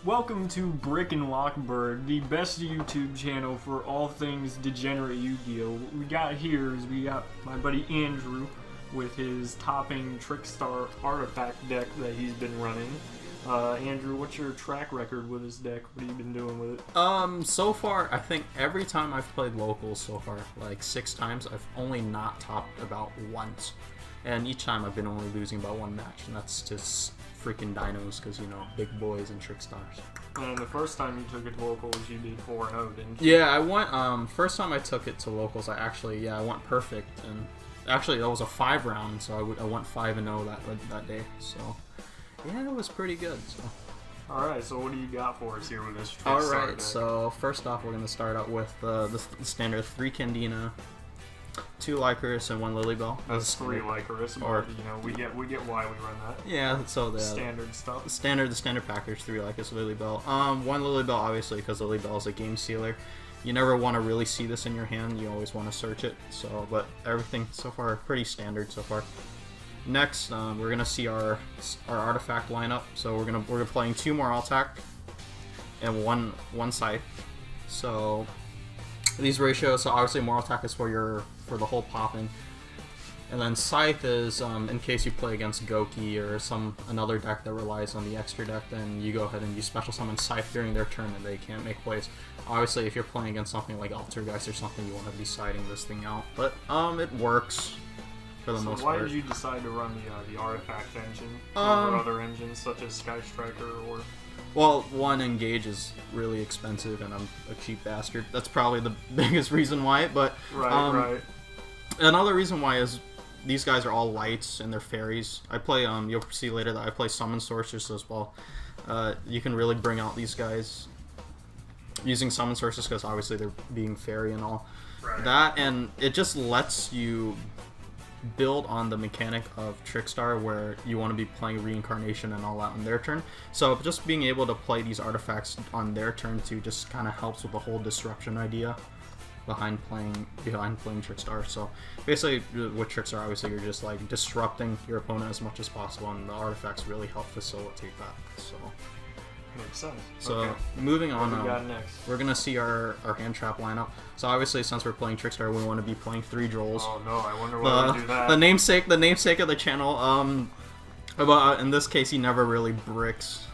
Welcome to Brick and Lockbird, the best YouTube channel for all things degenerate Yu-Gi-Oh! What we got here is we got my buddy Andrew with his topping Trickstar artifact deck that he's been running. Andrew, what's your track record with this deck? What have you been doing with it? So far, I think every time I've played locals so far, like 6 times, I've only not topped about once. And each time I've been only losing by one match, and that's just freaking dinos, because, you know, big boys and Trickstars. And the first time you took it to locals, you did 4-0, didn't you? Yeah, I went, first time I took it to locals, I went perfect, and actually that was a 5-round, so I went 5-0 that day, so yeah, it was pretty good. So. Alright, so what do you got for us here with this Trickstar Alright, deck? so first off, we're going to start out with the standard 3 Candina, 2 Lycoris, and 1 Lilybell. That's 3 Lycoris, but you know, we get why we run that. Yeah, so the standard stuff. The standard package, 3 Lycoris, Lilybell. 1 Lilybell, obviously, because Lilybell is a game sealer. You never want to really see this in your hand. You always want to search it. So, but everything so far pretty standard so far. Next, we're gonna see our artifact lineup. So we're playing 2 more attack and one scythe. So these ratios. So obviously more attack is for the whole popping, and then scythe is in case you play against Goki or another deck that relies on the extra deck. Then you go ahead and you special summon scythe during their turn, and they can't make plays. Obviously, if you're playing against something like Altergeist or something, you want to be siding this thing out. But it works for the most part. Why did you decide to run the artifact engine over other engines such as Sky Striker or? Well, one, Engage is really expensive, and I'm a cheap bastard. That's probably the biggest reason why. But right. Another reason why is these guys are all lights and they're fairies. I play you'll see later that I play Summon Sorceress as well. You can really bring out these guys using Summon Sorceress because obviously they're being fairy and all. Right. That, and it just lets you build on the mechanic of Trickstar where you want to be playing Reincarnation and all that on their turn. So just being able to play these artifacts on their turn too just kind of helps with the whole disruption idea behind playing Trickstar. So basically with Trickstar, obviously you're just like disrupting your opponent as much as possible, and the artifacts really help facilitate that. So makes sense. So okay. Moving on, what we got next? We're gonna see our hand trap lineup. So obviously, since we're playing Trickstar, we want to be playing 3 Drolls. Oh no, I wonder why we do that. The namesake of the channel. But in this case, he never really bricks.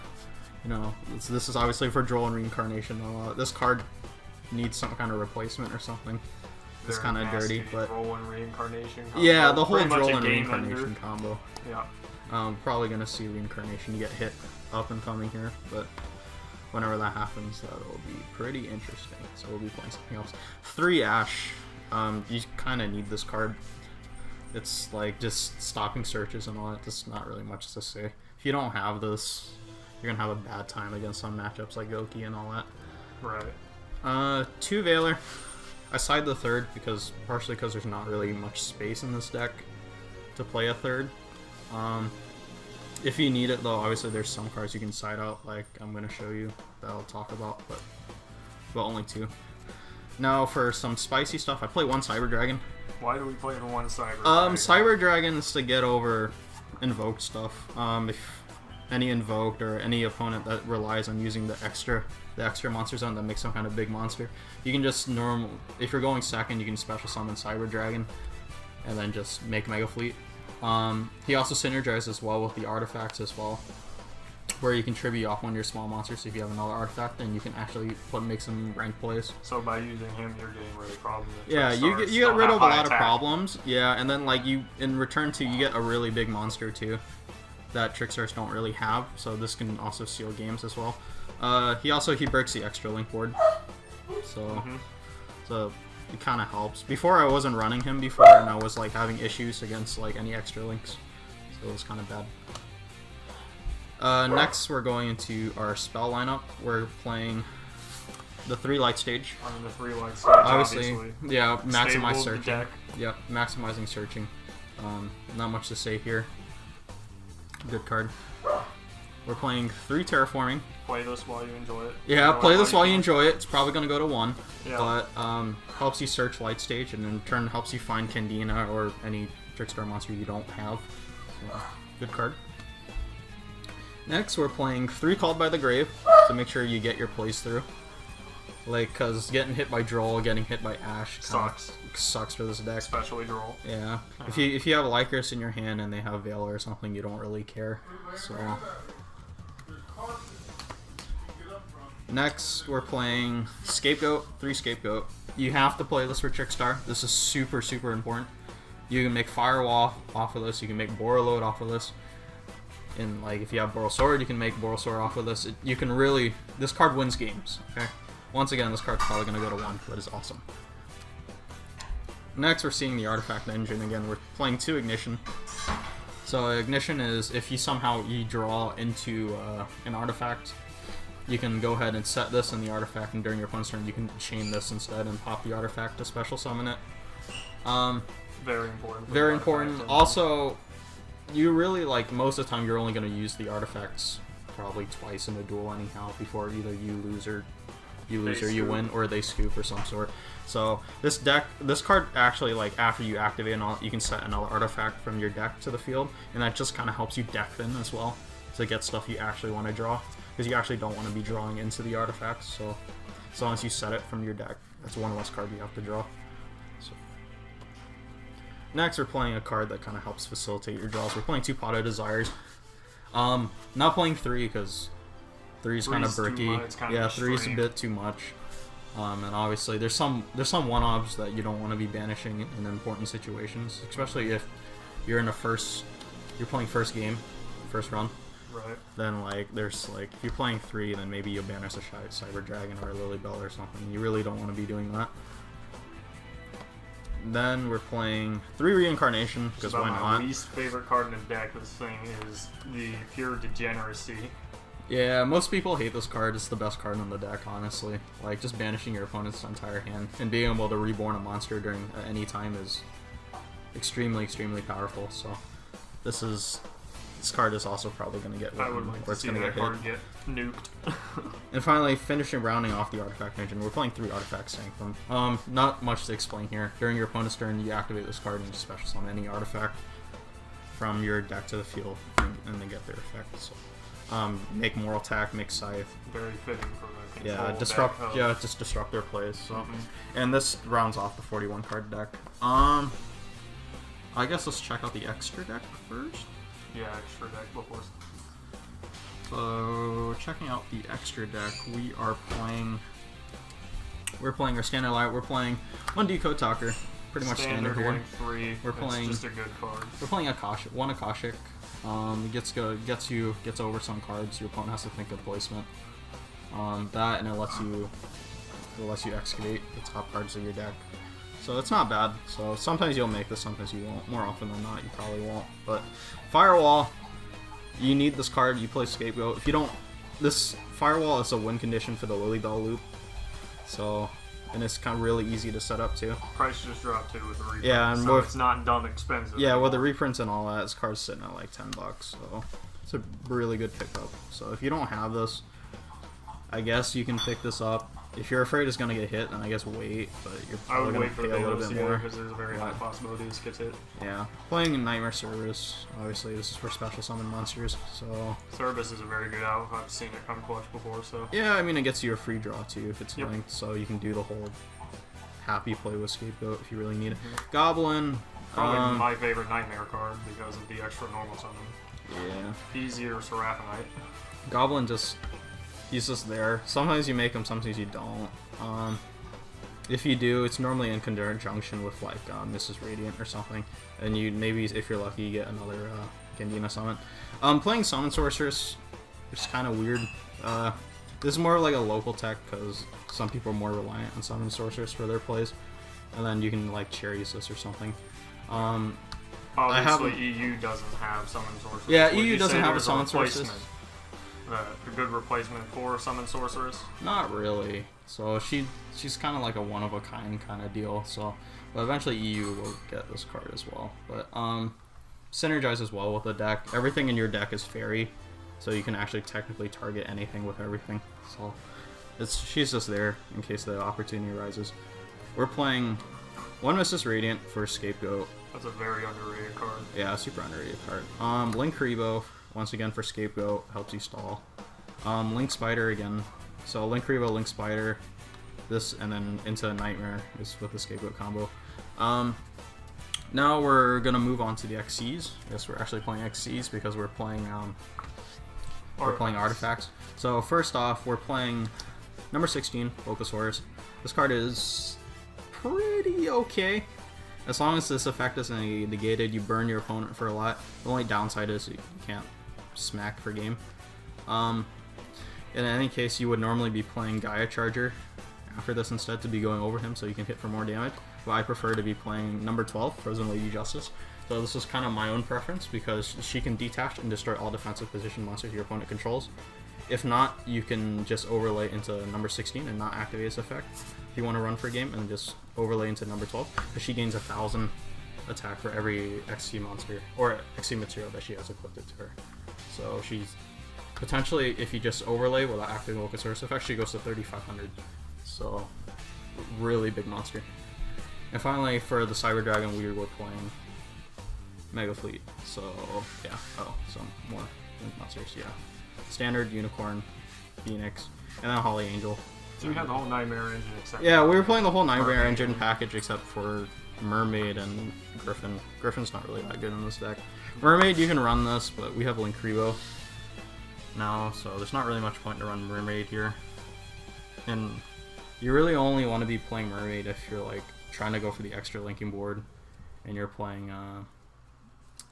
You know, this is obviously for Droll and Reincarnation. This card needs some kind of replacement or something. It's kind of dirty, but Droll and Reincarnation combo. Yeah, the whole Pretty Droll much a and game Reincarnation ender. combo. Yeah. Probably gonna see Reincarnation get hit up and coming here, but whenever that happens, that'll be pretty interesting. So we'll be playing something else. 3 Ash. You kind of need this card. It's like just stopping searches and all that. Just not really much to say. If you don't have this, you're gonna have a bad time against some matchups like Goki and all that. Right. 2 Veiler. I side the 3rd partially because there's not really much space in this deck to play a 3rd. If you need it, though, obviously there's some cards you can side out, like I'm going to show you, that I'll talk about, but only 2. Now, for some spicy stuff, I play 1 Cyber Dragon. Why do we play the 1 Cyber Dragon? Cyber Dragon is to get over invoked stuff. If any invoked or any opponent that relies on using the extra monster zone that makes some kind of big monster, you can just if you're going second, you can special summon Cyber Dragon and then just make Mega Fleet. He also synergizes well with the artifacts as well, where you can tribute off one of your small monsters. So if you have another artifact, then you can actually make some rank plays. So by using him, you're getting rid of problems. Yeah, you get rid of a lot of problems. Yeah, and then like in return too, you get a really big monster too that Trickstars don't really have. So this can also seal games as well. He breaks the extra link board, so it kind of helps. Before, I wasn't running him before, and I was like having issues against like any extra links, so it was kind of bad. Next, we're going into our spell lineup. We're playing the 3 light stage. The 3 light stage, obviously. Yeah, maximize Stable searching. deck. Yep, maximizing searching. Not much to say here. Good card. We're playing 3 terraforming. Play this while you enjoy it. Yeah, play this while you enjoy it. It's probably going to go to 1. Yeah. But helps you search light stage, and in turn helps you find Candina or any Trickstar monster you don't have. So, good card. Next, we're playing 3 Called by the Grave to make sure you get your plays through. Like, cause getting hit by Droll, getting hit by Ash sucks for this deck. Especially Droll. Yeah. If you have Lycris in your hand and they have Valor or something, you don't really care. So. Next, we're playing Scapegoat, 3 Scapegoat. You have to play this for Trickstar. This is super, super important. You can make Firewall off of this. You can make Borreload off of this. And like, if you have Boral Sword, you can make Boral Sword off of this. You can really... This card wins games, okay? Once again, this card's probably going to go to 1, but it's awesome. Next, we're seeing the Artifact Engine again. We're playing 2 Ignition. So Ignition is if you somehow draw into an artifact, you can go ahead and set this in the artifact, and during your opponent's turn, you can chain this instead and pop the artifact to special summon it. Very important. Very important. Also, you really, like, most of the time, you're only going to use the artifacts probably twice in a duel anyhow before either you lose or you win, or they scoop or some sort. So this card actually, like, after you activate and all, you can set another artifact from your deck to the field, and that just kind of helps you deck thin as well to get stuff you actually want to draw, because you actually don't want to be drawing into the artifacts. So as long as you set it from your deck, that's one less card you have to draw. So. Next, we're playing a card that kind of helps facilitate your draws. We're playing 2 Pot of Desires. Not playing 3 because 3 is kind of bricky. Yeah, 3 is a bit too much. And obviously, there's some one-offs that you don't want to be banishing in important situations, especially if you're in you're playing first game, first run. Right. Then like there's like if you're playing 3, then maybe you'll banish a Cyber Dragon or a Lilybell or something. You really don't want to be doing that. Then we're playing 3 Reincarnation, because why not? My least favorite card in the deck of this thing is the Pure Degeneracy. Yeah, most people hate this card. It's the best card in the deck, honestly. Like, just banishing your opponent's entire hand and being able to reborn a monster during any time is extremely, extremely powerful. So this card is also probably going to get I would like to see that card get nuked. And finally, finishing rounding off the Artifact Engine, we're playing 3 Artifact Sanctum. Not much to explain here. During your opponent's turn, you activate this card and special summon any artifact from your deck to the field, and they get their effect. So, make Moral Attack, make Scythe. Very fitting for the control disrupt. deck. Yeah, just disrupt their plays. So, and this rounds off the 41 card deck. I guess let's check out the extra deck first. Yeah, extra deck before. So, checking out the extra deck, we're playing our standard light. We're playing 1 Decode Talker, pretty much standard here. 3. We're playing just a good card. We're playing Akashic, 1 Akashic. Gets over some cards. Your opponent has to think of placement. That, and it lets you excavate the top cards of your deck. So it's not bad. So sometimes you'll make this, sometimes you won't. More often than not, you probably won't. But Firewall, you need this card. You play Scapegoat. If you don't, this Firewall is a win condition for the Lilybell loop. So, and it's kind of really easy to set up too. Price just dropped too with the reprint. Yeah, and so it's not dumb expensive. Yeah, with the reprints and all that, this card's sitting at like $10. So it's a really good pickup. So if you don't have this, I guess you can pick this up. If you're afraid it's gonna get hit, then I guess wait. But you're probably gonna pay a little bit more because there's a very high possibility this gets hit. Yeah, playing Nightmare Service. Obviously, this is for special summon monsters. So Service is a very good out. I've seen it come clutch before. So yeah, I mean it gets you a free draw too if it's linked, so you can do the whole happy play with Scapegoat if you really need it. Goblin. Probably my favorite Nightmare card because of the extra normal summon. Yeah. Easier Seraphinite. Goblin he's just there. Sometimes you make him, sometimes you don't. If you do, it's normally in conjunction with like Mrs. Radiant or something, and you maybe if you're lucky you get another Gandina summon. Playing Summon Sorceress, which is kind of weird. This is more like a local tech because some people are more reliant on Summon Sorceress for their plays, and then you can like cherries this or something. Obviously, EU doesn't have Summon Sorceress. Yeah, EU doesn't have a Summon Sorceress. A good replacement for Summon Sorceress? Not really. So she's kind of like a one-of-a-kind kind of deal. So, but eventually EU will get this card as well. But synergizes well with the deck. Everything in your deck is fairy, so you can actually technically target anything with everything. So she's just there in case the opportunity arises. We're playing 1 Mrs. Radiant for Scapegoat. That's a very underrated card. Yeah, super underrated card. Link Rebo once again for Scapegoat, helps you stall. Link Spider again. So Link Revo, Link Spider, this, and then into Nightmare is with the Scapegoat combo. Now we're gonna move on to the XCs. Yes, we're actually playing XCs because we're playing artifacts. So first off, we're playing number 16, Bulbasaurus. This card is pretty okay. As long as this effect isn't negated, you burn your opponent for a lot. The only downside is you can't smack for game. In any case, you would normally be playing Gaia Charger after this instead to be going over him so you can hit for more damage. But I prefer to be playing number 12, Frozen Lady Justice. So this is kind of my own preference because she can detach and destroy all defensive position monsters your opponent controls. If not, you can just overlay into number 16 and not activate its effect if you want to run for a game, and just overlay into number 12 because she gains 1,000 attack for every XC monster or XC material that she has equipped to her. So she's potentially, if you just overlay without activating Bulbasaurus effect, she goes to 3,500. So really big monster. And finally, for the Cyber Dragon, we were playing Mega Fleet. So yeah, some more monsters. Yeah, Standard, Unicorn, Phoenix, and then Holly Angel. So we had the whole Nightmare engine except yeah, we were playing the whole Nightmare engine package except for Mermaid and Griffin. Griffin's not really that good in this deck. Mermaid, you can run this, but we have Link Revo now, so there's not really much point to run Mermaid here. And you really only want to be playing Mermaid if you're like trying to go for the extra linking board and you're playing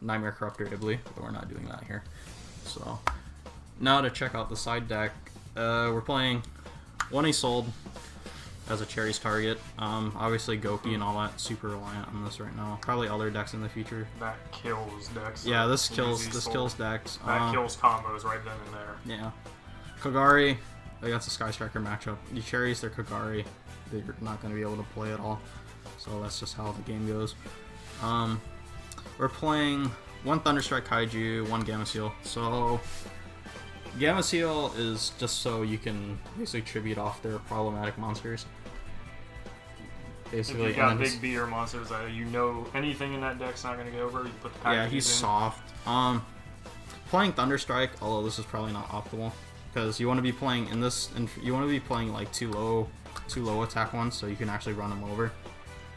Nightmare Corruptor Ibly, but we're not doing that here. So now to check out the side deck, we're playing one Isolde as a Cherry's target. Obviously Goki and all that, super reliant on this right now. Probably other decks in the future. That kills decks. So yeah, this kills decks. That kills combos right then and there. Yeah. Kagari against a Sky Striker matchup. You Cherries their Kagari, they're not going to be able to play at all. So that's just how the game goes. We're playing one Thunderstrike Kaiju, one Gamma Seal. So Gamma Seal is just so you can basically tribute off their problematic monsters. Basically, if you got big beater monsters that you know anything in that deck's not going to get over, you put the Kaiju yeah, he's soft. Playing Thunderstrike, although this is probably not optimal, because you want to be playing in this, and you want to be playing like two low attack ones, so you can actually run them over.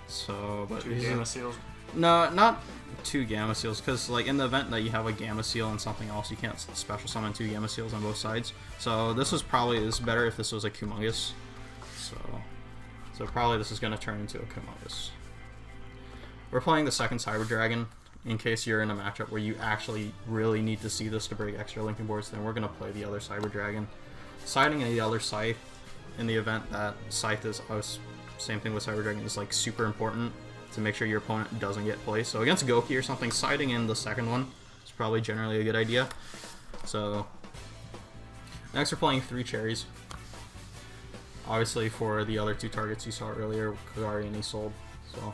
So, but two Gamma Seals. No, not two Gamma Seals, because like in the event that you have a Gamma Seal and something else, you can't special summon two Gamma Seals on both sides. So this is better if this was a Kumongous. So probably this is going to turn into a Kumongous. We're playing the second Cyber Dragon. In case you're in a matchup where you actually really need to see this to break extra linking boards, then we're going to play the other Cyber Dragon. Siding the other Scythe in the event that Scythe is, same thing with Cyber Dragon, is like super important to make sure your opponent doesn't get placed. So against Goki or something, siding in the second one is probably generally a good idea. So next we're playing 3 Cherries. Obviously for the other 2 targets you saw earlier, Kagari and Isolde. So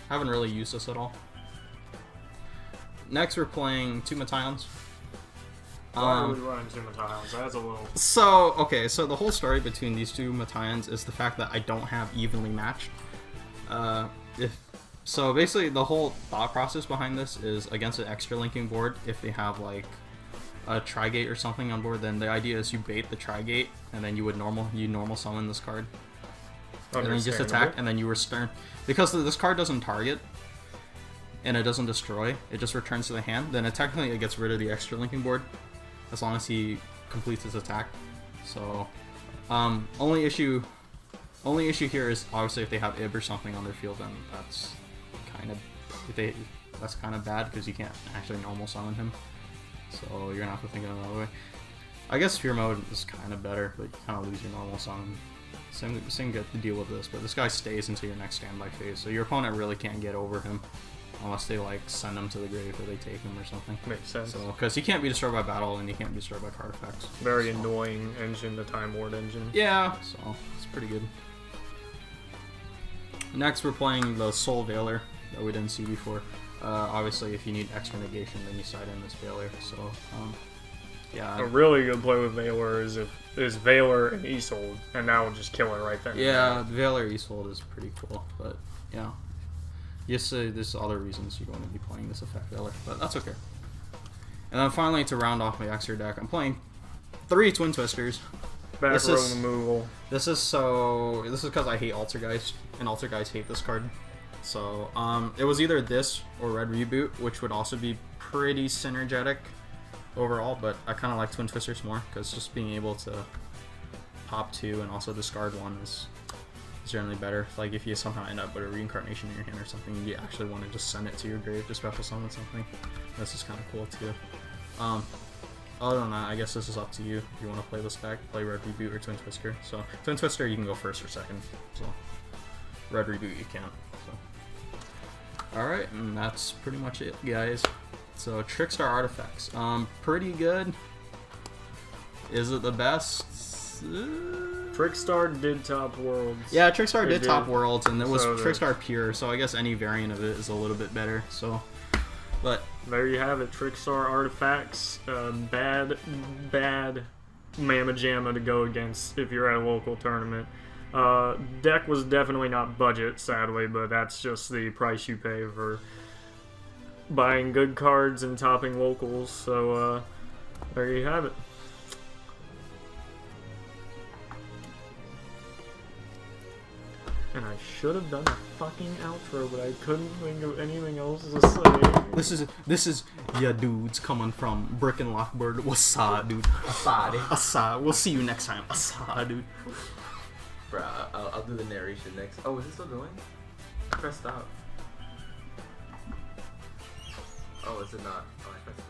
haven't really used this at all. Next we're playing 2 Metions. Why would we run 2 Metions? That's a little... So, okay, so the whole story between these 2 Metions is the fact that I don't have evenly matched. So basically the whole thought process behind this is against an extra linking board, if they have like a Trigate or something on board, then the idea is you bait the Trigate and then you would normal summon this card. And then you just attack and then you return. Because this card doesn't target and it doesn't destroy, it just returns to the hand, then technically it gets rid of the extra linking board as long as he completes his attack. So only issue here is obviously if they have Ib or something on their field, then that's kind of bad because you can't actually normal summon him. So you're gonna have to think of another way. I guess Fear Mode is kind of better, but you kind of lose your normal summon. Same good to deal with this, but this guy stays until your next standby phase, so your opponent really can't get over him unless they like send him to the grave or they take him or something. Makes sense. So because he can't be destroyed by battle and he can't be destroyed by card effects. Very annoying engine, the Time Ward engine. Yeah, so it's pretty good. Next we're playing the Soul Veiler that we didn't see before. Obviously if you need extra negation then you side in this Veiler. So yeah. A really good play with Veiler is Veiler and Isolde, and that will just kill her right there. Yeah, Veiler Isolde is pretty cool, but yeah. Yes, there's other reasons you want to be playing this effect Veiler, but that's okay. And then finally, to round off my Extra deck, I'm playing 3 Twin Twisters. Back This row is- removal. This is because I hate Altergeist, and Altergeist hate this card. So, it was either this or Red Reboot, which would also be pretty synergetic overall, but I kind of like Twin Twisters more, because just being able to pop 2 and also discard 1 is generally better. Like, if you somehow end up with a reincarnation in your hand or something, you actually want to just send it to your grave to special summon something. This is kind of cool, too. Other than that, I guess this is up to you. If you want to play this deck, play Red Reboot or Twin Twister. So, Twin Twister, you can go first or second. So, Red Reboot, you can't. So. Alright, and that's pretty much it, guys. So, Trickstar Artifacts. Pretty good. Is it the best? Trickstar did top worlds. Yeah, Trickstar It did top worlds, and it was So Trickstar Pure, so I guess any variant of it is a little bit better. So, but There you have it, Trickstar Artifacts. Bad Mamma Jamma to go against if you're at a local tournament. Deck was definitely not budget, sadly, but that's just the price you pay for buying good cards and topping locals. So there you have it. And I should have done a fucking outro, but I couldn't think of anything else to say. this is yeah, dudes coming from Brick and Lockbird. What's up, dude? Asa. We'll see you next time. Asa, dude. Bruh, I'll do the narration next. Oh, is it still going? Press stop. Oh, is it not? Oh, I pressed it.